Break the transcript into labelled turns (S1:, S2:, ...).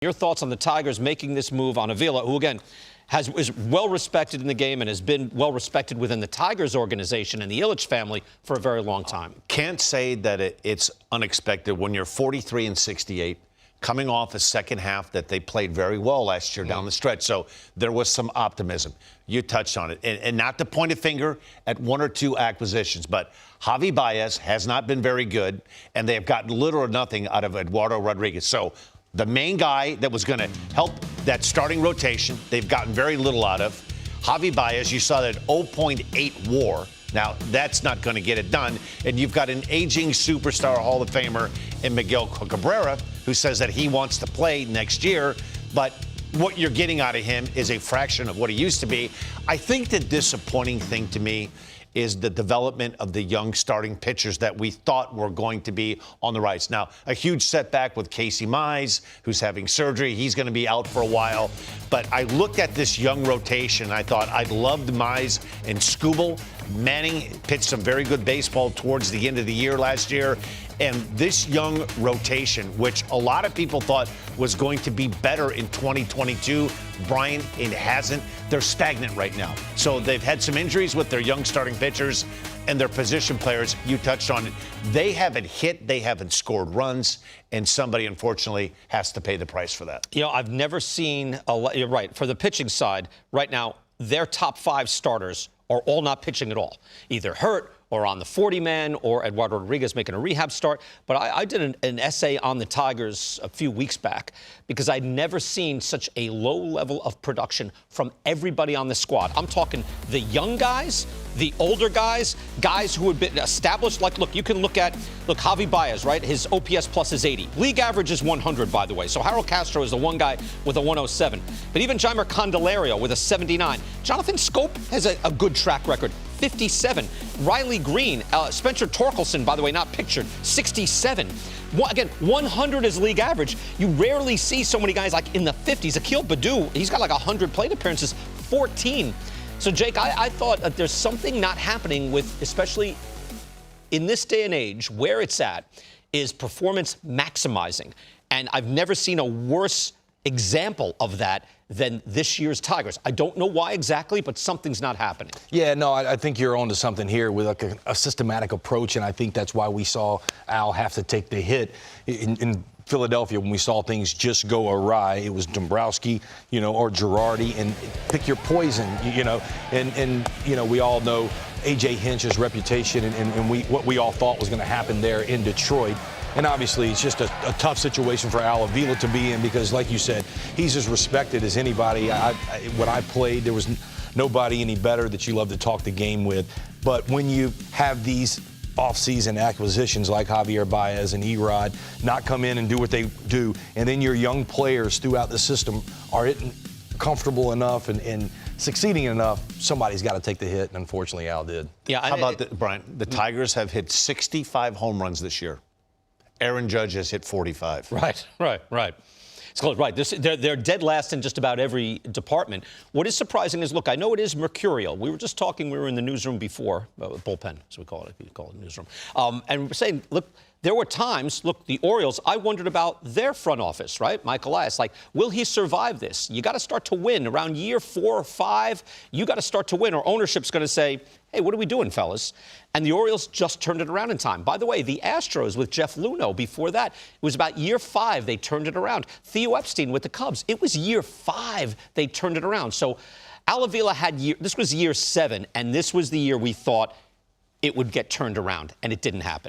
S1: Your thoughts on the Tigers making this move on Avila, who, again, is well-respected in the game and has been well-respected within the Tigers organization and the Ilitch family for a very long time.
S2: Can't say that it's unexpected when you're 43-68, coming off a second half that they played very well last year down the stretch. So there was some optimism. You touched on it. And not to point a finger at one or two acquisitions, but Javi Baez has not been very good, and they have gotten little or nothing out of Eduardo Rodriguez. So the main guy that was going to help that starting rotation, they've gotten very little out of. Javi Baez, you saw that 0.8 WAR. Now, that's not going to get it done. And you've got an aging superstar Hall of Famer in Miguel Cabrera, who says that he wants to play next year. But what you're getting out of him is a fraction of what he used to be. I think the disappointing thing to me is the development of the young starting pitchers that we thought were going to be on the rise. Now, a huge setback with Casey Mize, who's having surgery. He's going to be out for a while. But I looked at this young rotation. I thought I loved Mize and Skubal. Manning pitched some very good baseball towards the end of the year last year. And this young rotation, which a lot of people thought was going to be better in 2022, Brian, it hasn't. They're stagnant right now. So they've had some injuries with their young starting pitchers and their position players. You touched on it. They haven't hit. They haven't scored runs. And somebody, unfortunately, has to pay the price for that.
S1: You know, I've never seen you're right. For the pitching side, right now, their top 5 starters are all not pitching at all, either hurt or on the 40-man, or Eduardo Rodriguez making a rehab start. But I did an essay on the Tigers a few weeks back because I'd never seen such a low level of production from everybody on the squad. I'm talking the young guys, the older guys, guys who have been established. Like, look, you can look Javi Baez, right? His OPS plus is 80. League average is 100, by the way. So Harold Castro is the one guy with a 107. But even Jeimer Candelario with a 79. Jonathan Scope has a good track record. 57. Riley Green, Spencer Torkelson, by the way, not pictured, 67. Again, 100 is league average. You rarely see so many guys like in the 50s. Akil Baddoo, he's got like 100 plate appearances, 14. So, Jake, I thought that there's something not happening with, especially in this day and age, where it's at, is performance maximizing. And I've never seen a worse example of that than this year's Tigers. I don't know why exactly, but something's not happening.
S3: Yeah, no, I think you're onto something here with like a systematic approach, and I think that's why we saw Al have to take the hit in Philadelphia when we saw things just go awry. It was Dombrowski, or Girardi, and pick your poison, and we all know A.J. Hinch's reputation and what we all thought was going to happen there in Detroit. And obviously, it's just a tough situation for Al Avila to be in because, like you said, he's as respected as anybody. When I played, there was nobody any better that you love to talk the game with. But when you have these off-season acquisitions like Javier Baez and Erod not come in and do what they do, and then your young players throughout the system are comfortable enough and succeeding enough, somebody's got to take the hit, and unfortunately, Al did.
S2: Yeah. How about Brian? The Tigers have hit 65 home runs this year. Aaron Judge has hit 45.
S1: Right. It's close, right. They're dead last in just about every department. What is surprising is, look, I know it is mercurial. We were just talking, we were in the newsroom before, bullpen, as we call it, if you call it newsroom. And we're saying, look, there were times, look, the Orioles, I wondered about their front office, right? Mike Elias, like, will he survive this? You got to start to win. Around year 4 or 5, you got to start to win, or ownership's going to say, hey, what are we doing, fellas? And the Orioles just turned it around in time. By the way, the Astros with Jeff Luhnow, before that, it was about year 5 they turned it around. Theo Epstein with the Cubs, it was year 5 they turned it around. So Al Avila this was year 7, and this was the year we thought it would get turned around, and it didn't happen.